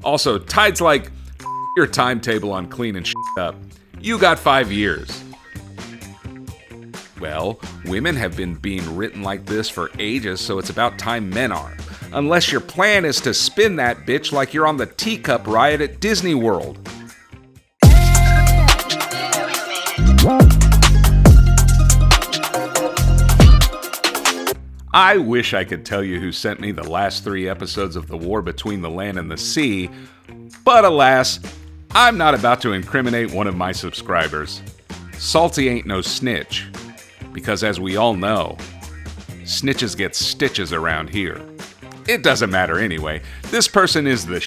Also, Tide's like, your timetable on cleaning up. You got 5 years. Well, women have been being written like this for ages, so it's about time men are. Unless your plan is to spin that bitch like you're on the teacup ride at Disney World. I wish I could tell you who sent me the last 3 episodes of The War Between the Land and the Sea, but alas, I'm not about to incriminate one of my subscribers. Salty ain't no snitch, because as we all know, snitches get stitches around here. It doesn't matter anyway. This person is the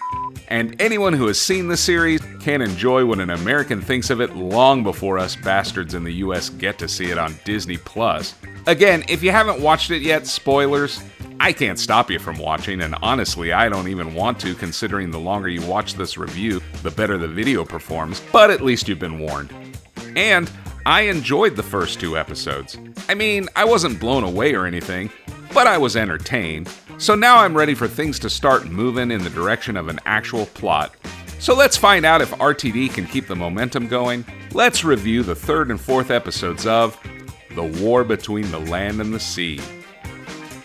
and anyone who has seen the series can enjoy what an American thinks of it long before us bastards in the US get to see it on Disney+. Again, if you haven't watched it yet, spoilers, I can't stop you from watching, and honestly, I don't even want to, considering the longer you watch this review, the better the video performs, but at least you've been warned. And I enjoyed the first 2 episodes. I mean, I wasn't blown away or anything, but I was entertained. So now I'm ready for things to start moving in the direction of an actual plot. So let's find out if RTD can keep the momentum going. Let's review the 3rd and 4th episodes of The War Between the Land and the Sea.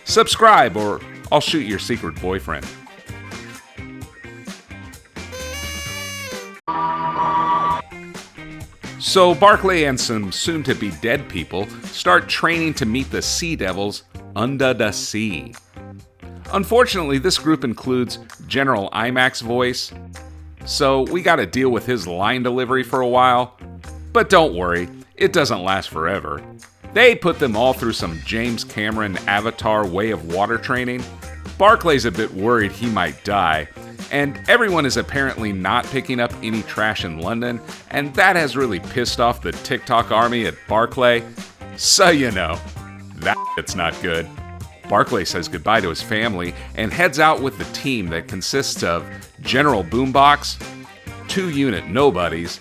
Subscribe or I'll shoot your secret boyfriend. So Barclay and some soon-to-be dead people start training to meet the sea devils under the sea. Unfortunately, this group includes General IMAX voice, so we gotta deal with his line delivery for a while. But don't worry, it doesn't last forever. They put them all through some James Cameron Avatar way of water training. Barclay's a bit worried he might die, and everyone is apparently not picking up any trash in London, and that has really pissed off the TikTok army at Barclay. So you know, that's not good. Barclay says goodbye to his family and heads out with the team that consists of General Boombox, 2 unit nobodies,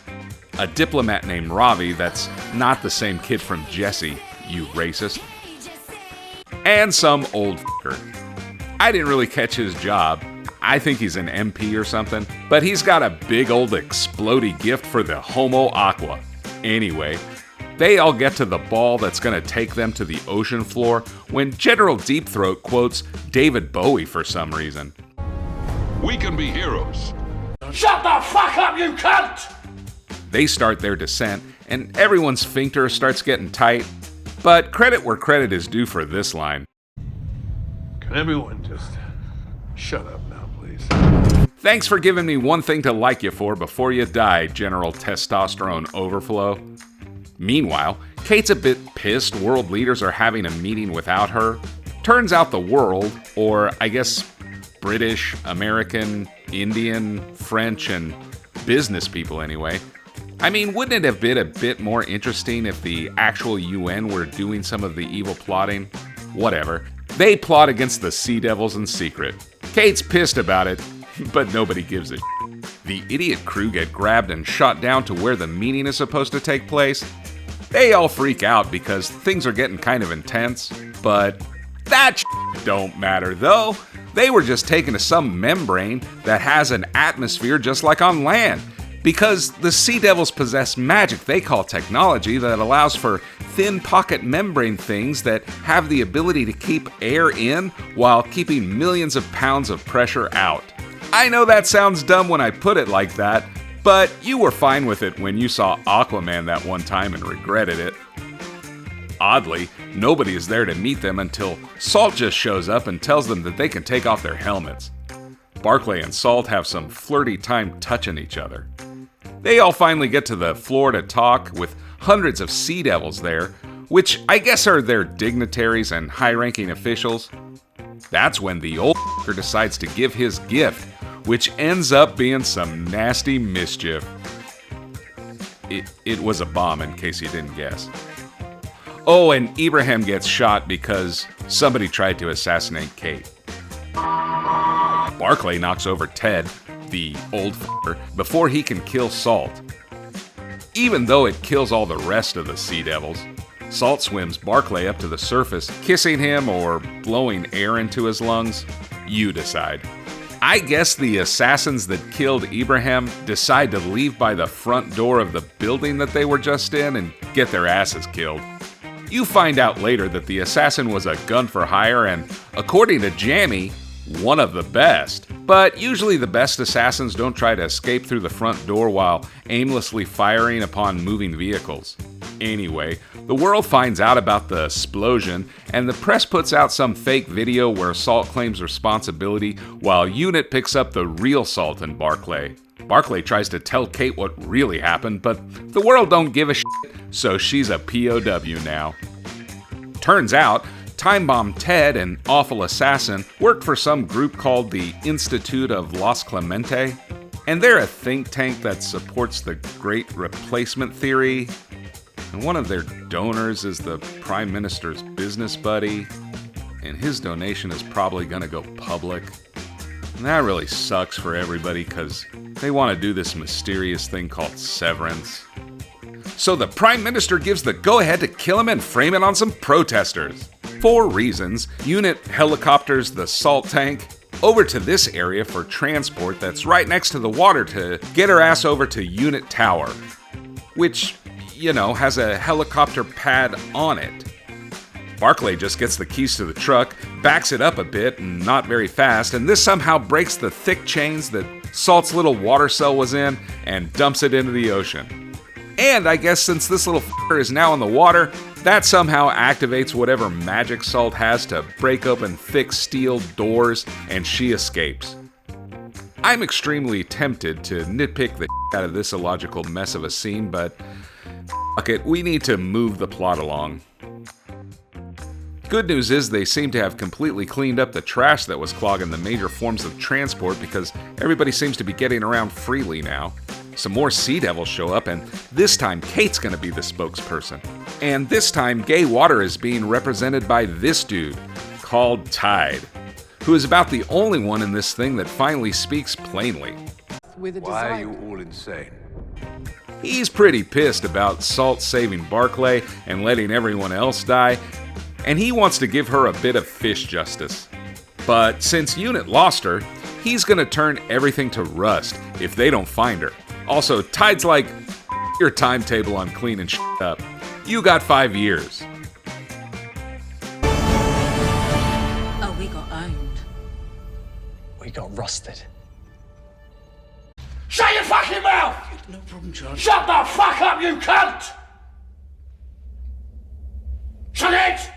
a diplomat named Ravi that's not the same kid from Jesse, you racist, and some old fucker. I didn't really catch his job. I think he's an MP or something, but he's got a big old explodey gift for the Homo Aqua. Anyway, they all get to the ball that's going to take them to the ocean floor when General Deep Throat quotes David Bowie for some reason. We can be heroes. Shut the fuck up, you cunt! They start their descent, and everyone's sphincter starts getting tight, but credit where credit is due for this line. Can everyone just shut up now, please? Thanks for giving me one thing to like you for before you die, General Testosterone Overflow. Meanwhile, Kate's a bit pissed world leaders are having a meeting without her. Turns out the world, or I guess British, American, Indian, French, and business people anyway. I mean, wouldn't it have been a bit more interesting if the actual UN were doing some of the evil plotting? Whatever. They plot against the Sea Devils in secret. Kate's pissed about it, but nobody gives a shit. The idiot crew get grabbed and shot down to where the meeting is supposed to take place. They all freak out because things are getting kind of intense, but that shit don't matter though. They were just taken to some membrane that has an atmosphere just like on land, because the Sea Devils possess magic they call technology that allows for thin pocket membrane things that have the ability to keep air in while keeping millions of pounds of pressure out. I know that sounds dumb when I put it like that, but you were fine with it when you saw Aquaman that one time and regretted it. Oddly, nobody is there to meet them until Salt just shows up and tells them that they can take off their helmets. Barclay and Salt have some flirty time touching each other. They all finally get to the floor to talk with hundreds of Sea Devils there, which I guess are their dignitaries and high-ranking officials. That's when the old f***er decides to give his gift, which ends up being some nasty mischief. It was a bomb, in case you didn't guess. Oh, and Ibrahim gets shot because somebody tried to assassinate Kate. Barclay knocks over Ted, the old f***er, before he can kill Salt. Even though it kills all the rest of the Sea Devils, Salt swims Barclay up to the surface, kissing him or blowing air into his lungs. You decide. I guess the assassins that killed Ibrahim decide to leave by the front door of the building that they were just in and get their asses killed. You find out later that the assassin was a gun for hire and, according to Jamie, one of the best. But usually the best assassins don't try to escape through the front door while aimlessly firing upon moving vehicles. Anyway, the world finds out about the explosion, and the press puts out some fake video where Salt claims responsibility while Unit picks up the real Salt and Barclay. Barclay tries to tell Kate what really happened, but the world don't give a shit, so she's a POW now. Turns out, Time Bomb Ted, an awful assassin, worked for some group called the Institute of Los Clemente, and they're a think tank that supports the Great Replacement Theory, and one of their donors is the Prime Minister's business buddy, and his donation is probably gonna go public. And that really sucks for everybody because they want to do this mysterious thing called severance. So the Prime Minister gives the go-ahead to kill him and frame it on some protesters. 4 reasons. Unit helicopters the salt tank over to this area for transport that's right next to the water to get her ass over to Unit Tower, which, has a helicopter pad on it. Barclay just gets the keys to the truck, backs it up a bit and not very fast, and this somehow breaks the thick chains that Salt's little water cell was in and dumps it into the ocean. And I guess since this little f***er is now in the water, that somehow activates whatever magic Salt has to break open thick steel doors, and she escapes. I'm extremely tempted to nitpick the out of this illogical mess of a scene, but fuck it, we need to move the plot along. Good news is they seem to have completely cleaned up the trash that was clogging the major forms of transport because everybody seems to be getting around freely now. Some more Sea Devils show up, and this time Kate's gonna be the spokesperson. And this time Gay Water is being represented by this dude, called Tide, who is about the only one in this thing that finally speaks plainly. Why are you all insane? He's pretty pissed about Salt saving Barclay and letting everyone else die, and he wants to give her a bit of fish justice. But since Unit lost her, he's gonna turn everything to rust if they don't find her. Also, Tide's like, your timetable on cleaning shit up. You got 5 years. Oh, we got owned. We got rusted. Shut your fucking mouth! No problem, John. Shut the fuck up, you cunt! Shut it!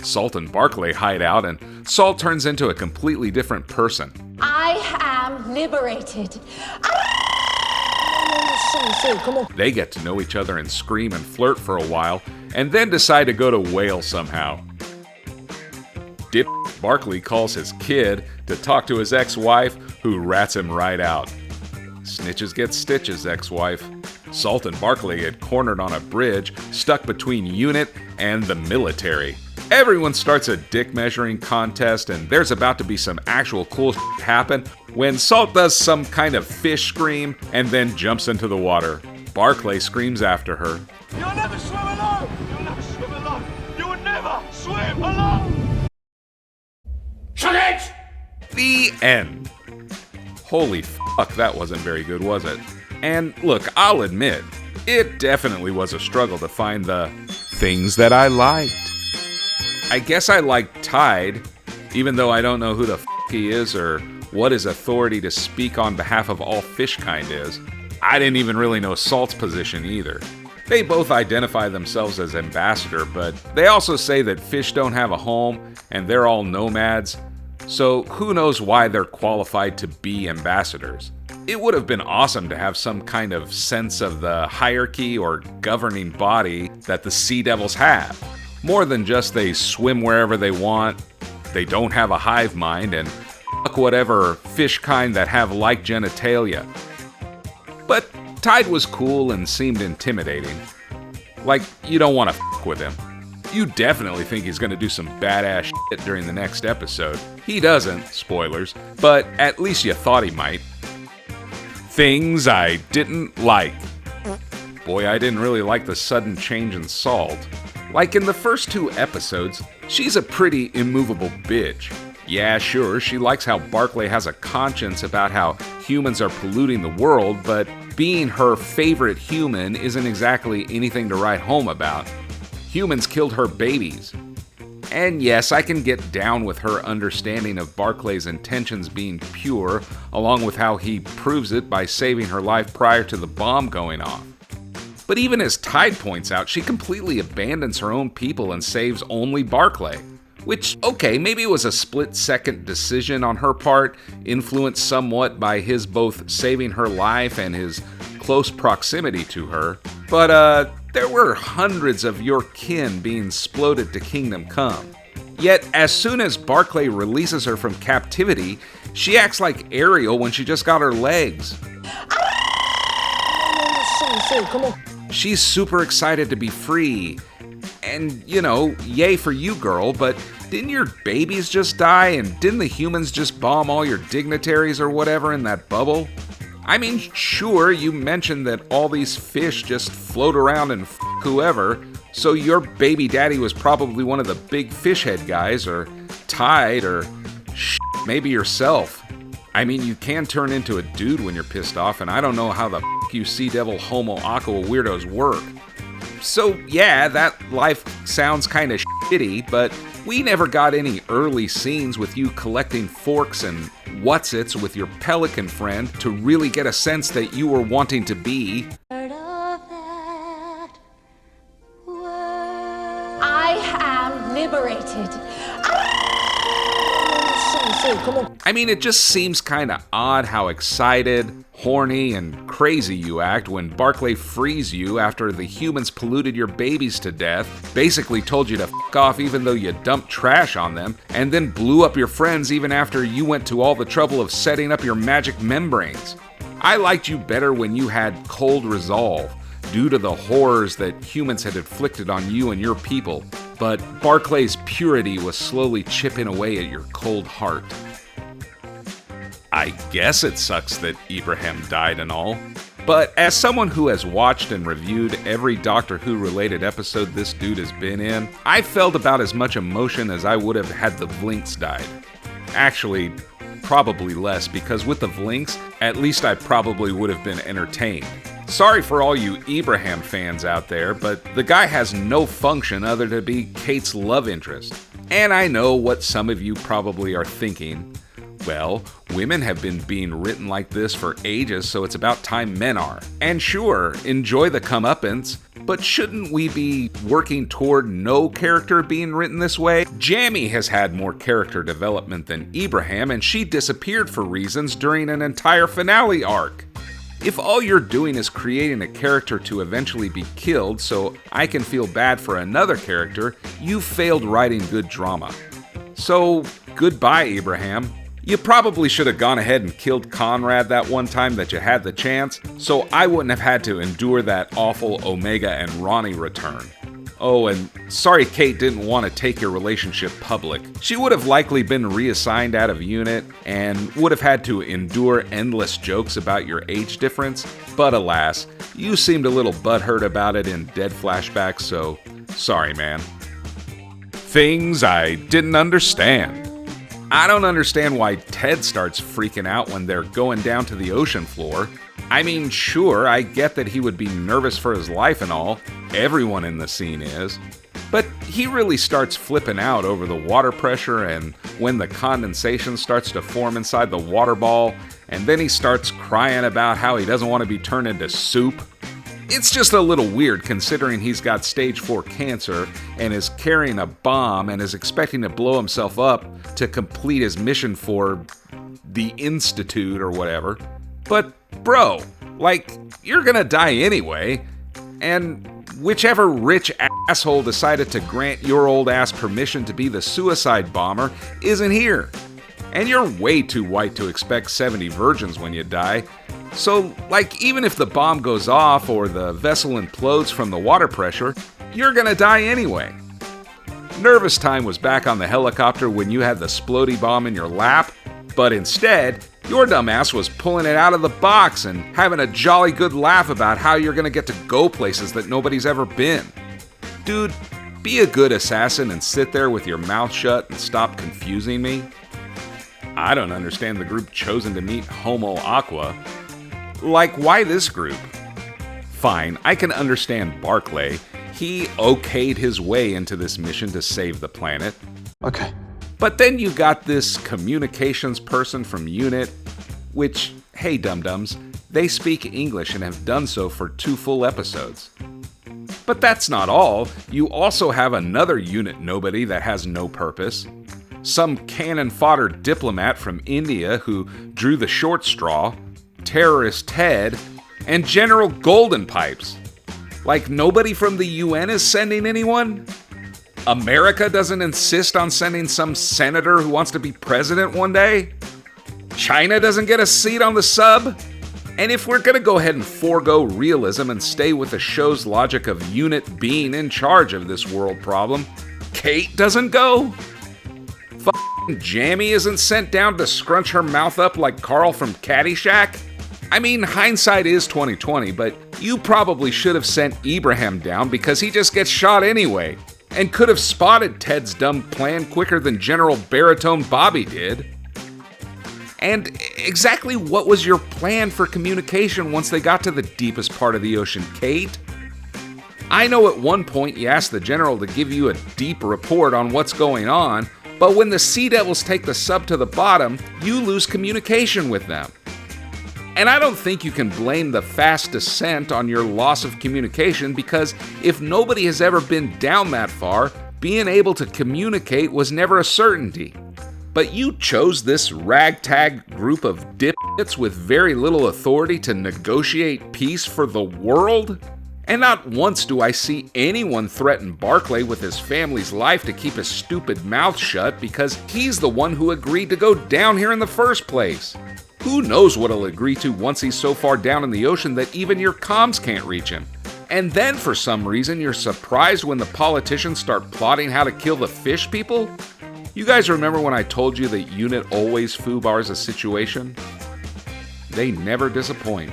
Salt and Barclay hide out, and Salt turns into a completely different person. I am liberated. Come on. They get to know each other and scream and flirt for a while, and then decide to go to Wales somehow. Dip Barclay calls his kid to talk to his ex-wife, who rats him right out. Snitches get stitches, ex-wife. Salt and Barclay get cornered on a bridge, stuck between Unit and the military. Everyone starts a dick measuring contest, and there's about to be some actual cool shit happen when Salt does some kind of fish scream and then jumps into the water. Barclay screams after her. You'll never swim alone! You'll never swim alone! You will never swim alone! Shut it! The end. Holy fuck, that wasn't very good, was it? And look, I'll admit, it definitely was a struggle to find the things that I liked. I guess I liked Tide, even though I don't know who the fuck he is or what his authority to speak on behalf of all fish kind is. I didn't even really know Salt's position either. They both identify themselves as ambassador, but they also say that fish don't have a home and they're all nomads, so who knows why they're qualified to be ambassadors. It would have been awesome to have some kind of sense of the hierarchy or governing body that the Sea Devils have. More than just they swim wherever they want, they don't have a hive mind, and fuck whatever fish kind that have like genitalia. But Tide was cool and seemed intimidating. Like, you don't want to fuck with him. You definitely think he's going to do some badass shit during the next episode. He doesn't, spoilers, but at least you thought he might. Things I didn't like. Boy, I didn't really like the sudden change in Salt. Like in the first 2 episodes, she's a pretty immovable bitch. Yeah, sure, she likes how Barclay has a conscience about how humans are polluting the world, but being her favorite human isn't exactly anything to write home about. Humans killed her babies. And yes, I can get down with her understanding of Barclay's intentions being pure, along with how he proves it by saving her life prior to the bomb going off. But even as Tide points out, she completely abandons her own people and saves only Barclay. Which, okay, maybe it was a split-second decision on her part, influenced somewhat by his both saving her life and his close proximity to her. But, there were hundreds of your kin being sploded to Kingdom Come. Yet, as soon as Barclay releases her from captivity, she acts like Ariel when she just got her legs. She's super excited to be free. And, you know, yay for you, girl, but didn't your babies just die, and didn't the humans just bomb all your dignitaries or whatever in that bubble? I mean, sure, you mentioned that all these fish just float around and f*** whoever, so your baby daddy was probably one of the big fish head guys, or Tide, or maybe yourself. I mean, you can turn into a dude when you're pissed off, and I don't know how the f*** you Sea Devil Homo Aqua weirdos work. So yeah, that life sounds kinda shitty, but we never got any early scenes with you collecting forks and whatsits with your pelican friend to really get a sense that you were wanting to be. I am liberated. I mean, it just seems kinda odd how excited, horny, and crazy you act when Barclay frees you after the humans polluted your babies to death, basically told you to f*** off even though you dumped trash on them, and then blew up your friends even after you went to all the trouble of setting up your magic membranes. I liked you better when you had cold resolve, due to the horrors that humans had inflicted on you and your people, but Barclay's purity was slowly chipping away at your cold heart. I guess it sucks that Ibrahim died and all, but as someone who has watched and reviewed every Doctor Who related episode this dude has been in, I felt about as much emotion as I would have had the Vlinks died. Actually, probably less, because with the Vlinks, at least I probably would have been entertained. Sorry for all you Ibrahim fans out there, but the guy has no function other than to be Kate's love interest. And I know what some of you probably are thinking. Well, women have been being written like this for ages, so it's about time men are. And sure, enjoy the comeuppance, but shouldn't we be working toward no character being written this way? Jamie has had more character development than Ibrahim, and she disappeared for reasons during an entire finale arc. If all you're doing is creating a character to eventually be killed so I can feel bad for another character, you failed writing good drama. So, goodbye, Ibrahim. You probably should have gone ahead and killed Conrad that one time that you had the chance, so I wouldn't have had to endure that awful Omega and Ronnie return. Oh, and sorry Kate didn't want to take your relationship public. She would have likely been reassigned out of unit and would have had to endure endless jokes about your age difference, but alas, you seemed a little butthurt about it in dead flashbacks, so sorry, man. Things I didn't understand. I don't understand why Ted starts freaking out when they're going down to the ocean floor. I mean, sure, I get that he would be nervous for his life and all. Everyone in the scene is. But he really starts flipping out over the water pressure and when the condensation starts to form inside the water ball, and then he starts crying about how he doesn't want to be turned into soup. It's just a little weird considering he's got stage 4 cancer and is carrying a bomb and is expecting to blow himself up to complete his mission for the Institute or whatever. But bro, like, you're gonna die anyway, and whichever rich asshole decided to grant your old ass permission to be the suicide bomber isn't here. And you're way too white to expect 70 virgins when you die. So, like, even if the bomb goes off or the vessel implodes from the water pressure, you're gonna die anyway. Nervous time was back on the helicopter when you had the splody bomb in your lap, but instead, your dumbass was pulling it out of the box and having a jolly good laugh about how you're gonna get to go places that nobody's ever been. Dude, be a good assassin and sit there with your mouth shut and stop confusing me. I don't understand the group chosen to meet Homo Aqua. Like, why this group? Fine, I can understand Barclay. He okayed his way into this mission to save the planet. Okay. But then you got this communications person from UNIT, which, hey dum-dums, they speak English and have done so for 2 full episodes. But that's not all. You also have another UNIT nobody that has no purpose. Some cannon fodder diplomat from India who drew the short straw, terrorist Ted, and General Golden Pipes. Like nobody from the UN is sending anyone? America doesn't insist on sending some senator who wants to be president one day? China doesn't get a seat on the sub? And if we're gonna go ahead and forego realism and stay with the show's logic of UNIT being in charge of this world problem, Kate doesn't go? F***ing Jamie isn't sent down to scrunch her mouth up like Carl from Caddyshack? I mean, hindsight is 2020, but you probably should have sent Ibrahim down because he just gets shot anyway, and could have spotted Ted's dumb plan quicker than General Baritone Bobby did. And exactly what was your plan for communication once they got to the deepest part of the ocean, Kate? I know at one point you asked the General to give you a deep report on what's going on, but when the Sea Devils take the sub to the bottom, you lose communication with them. And I don't think you can blame the fast descent on your loss of communication, because if nobody has ever been down that far, being able to communicate was never a certainty. But you chose this ragtag group of dipshits with very little authority to negotiate peace for the world? And not once do I see anyone threaten Barclay with his family's life to keep his stupid mouth shut because he's the one who agreed to go down here in the first place. Who knows what he'll agree to once he's so far down in the ocean that even your comms can't reach him. And then for some reason you're surprised when the politicians start plotting how to kill the fish people? You guys remember when I told you that UNIT always foobars a situation? They never disappoint.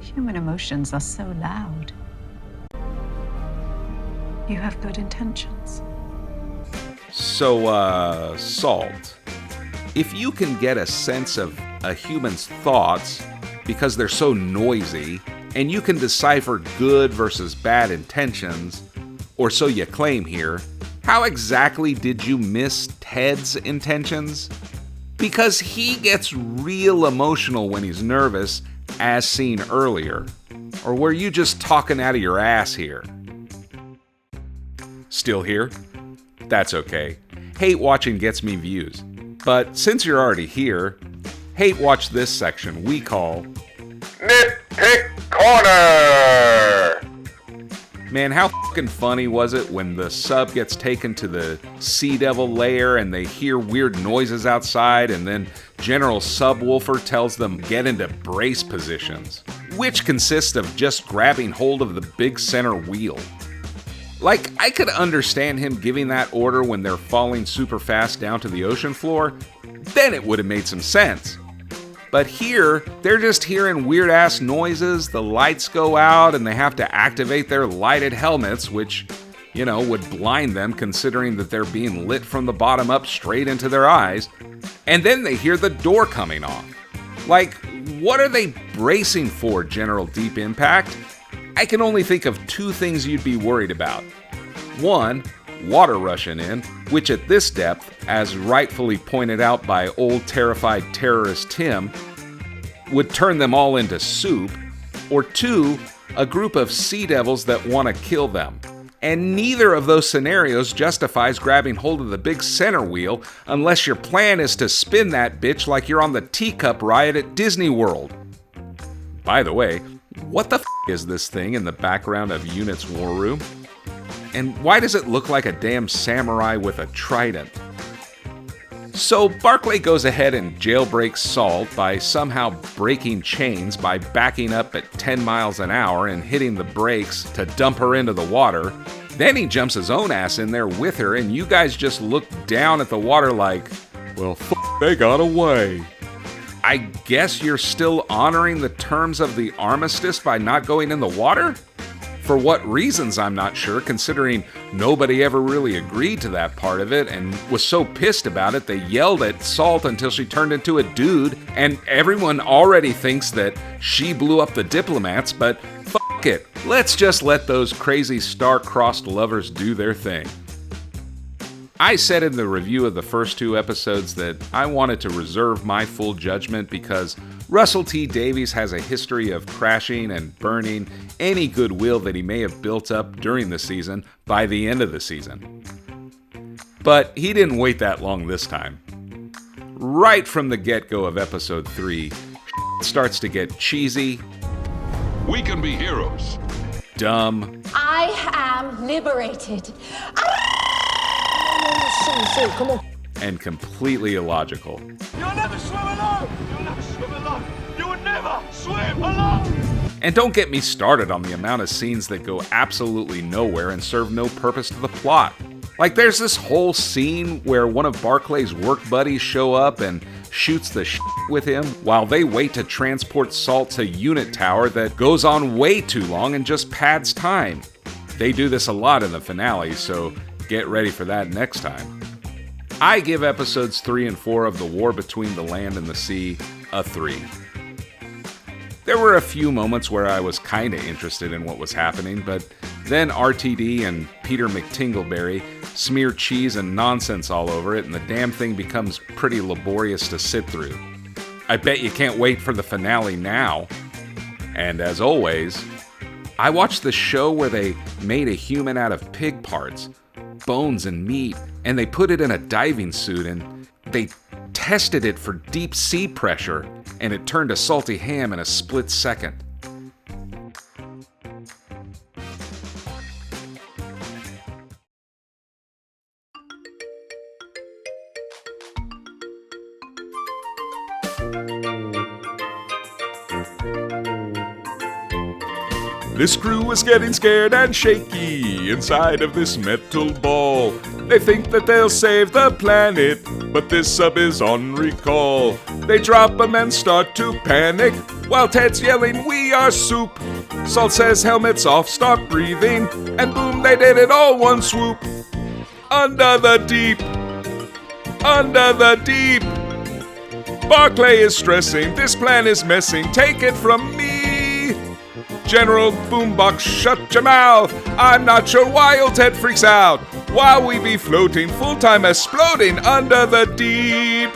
Human emotions are so loud. You have good intentions. So, Salt, if you can get a sense of a human's thoughts because they're so noisy, and you can decipher good versus bad intentions, or so you claim here, how exactly did you miss Ted's intentions? Because he gets real emotional when he's nervous, as seen earlier. Or were you just talking out of your ass here? Still here? That's okay. Hate watching gets me views. But since you're already here, hate watch this section we call Nitpick Corner! Man, how fucking funny was it when the sub gets taken to the Sea Devil lair and they hear weird noises outside, and then General Subwoofer tells them get into brace positions, which consists of just grabbing hold of the big center wheel. Like, I could understand him giving that order when they're falling super fast down to the ocean floor, then it would have made some sense. But here, they're just hearing weird-ass noises, the lights go out, and they have to activate their lighted helmets, which, you know, would blind them considering that they're being lit from the bottom up straight into their eyes. And then they hear the door coming off. Like, what are they bracing for, General Deep Impact? I can only think of 2 things you'd be worried about. 1, water rushing in, which at this depth, as rightfully pointed out by old terrified terrorist Tim, would turn them all into soup. Or 2, a group of sea devils that want to kill them. And neither of those scenarios justifies grabbing hold of the big center wheel unless your plan is to spin that bitch like you're on the teacup ride at Disney World. By the way, what the f*** is this thing in the background of UNIT's war room? And why does it look like a damn samurai with a trident? So Barclay goes ahead and jailbreaks Salt by somehow breaking chains by backing up at 10 miles an hour and hitting the brakes to dump her into the water. Then he jumps his own ass in there with her, and you guys just look down at the water like, well, they got away. I guess you're still honoring the terms of the armistice by not going in the water? For what reasons, I'm not sure, considering nobody ever really agreed to that part of it and was so pissed about it they yelled at Salt until she turned into a dude, and everyone already thinks that she blew up the diplomats, but fuck it. Let's just let those crazy star-crossed lovers do their thing. I said in the review of the first 2 episodes that I wanted to reserve my full judgment because Russell T. Davies has a history of crashing and burning any goodwill that he may have built up during the season by the end of the season. But he didn't wait that long this time. Right from the get-go of episode 3, starts to get cheesy. We can be heroes. Dumb. I am liberated. Come on. And completely illogical. You'll never swim alone. You'll never swim alone. You will never swim alone. And don't get me started on the amount of scenes that go absolutely nowhere and serve no purpose to the plot. Like there's this whole scene where one of Barclay's work buddies show up and shoots the shit with him while they wait to transport Salt to Unit Tower that goes on way too long and just pads time. They do this a lot in the finale, so get ready for that next time. I give episodes 3 and 4 of The War Between the Land and the Sea a 3. There were a few moments where I was kinda interested in what was happening, but then RTD and Peter McTingleberry smear cheese and nonsense all over it, and the damn thing becomes pretty laborious to sit through. I bet you can't wait for the finale now. And as always, I watched the show where they made a human out of pig parts, bones and meat, and they put it in a diving suit and they tested it for deep sea pressure, and it turned to salty ham in a split second. This crew was getting scared and shaky inside of this metal ball. They think that they'll save the planet, but this sub is on recall. They drop them and start to panic, while Ted's yelling, "We are soup!" Salt says, "Helmets off, start breathing," and boom, they did it all one swoop. Under the deep, under the deep. Barclay is stressing, this plan is messing, take it from me. General Boombox, shut your mouth. I'm not sure why old Ted freaks out while we be floating, full-time exploding under the deep.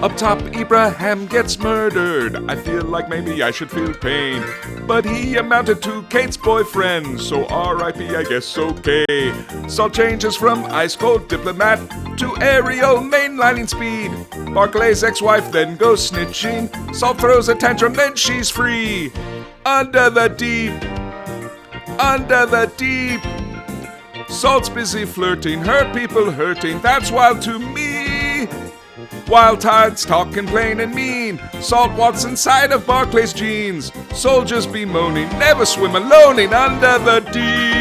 Up top, Ibrahim gets murdered. I feel like maybe I should feel pain, but he amounted to Kate's boyfriend, so R.I.P. I guess okay. Salt changes from ice-cold diplomat to Ariel mainlining speed. Barclay's ex-wife then goes snitching. Salt throws a tantrum, then she's free. Under the deep, under the deep. Salt's busy flirting, her people hurting, that's wild to me. Wild tides talking plain and mean. Salt walks inside of Barclay's jeans. Soldiers bemoaning, never swim alone in under the deep.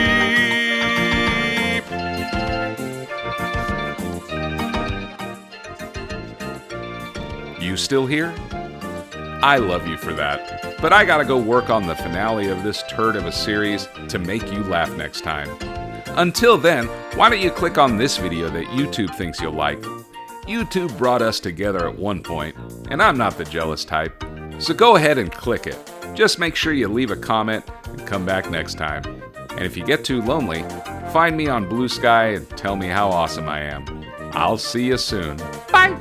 You still here? I love you for that. But I gotta go work on the finale of this turd of a series to make you laugh next time. Until then, why don't you click on this video that YouTube thinks you'll like? YouTube brought us together at one point, and I'm not the jealous type, so go ahead and click it. Just make sure you leave a comment and come back next time. And if you get too lonely, find me on Blue Sky and tell me how awesome I am. I'll see you soon. Bye!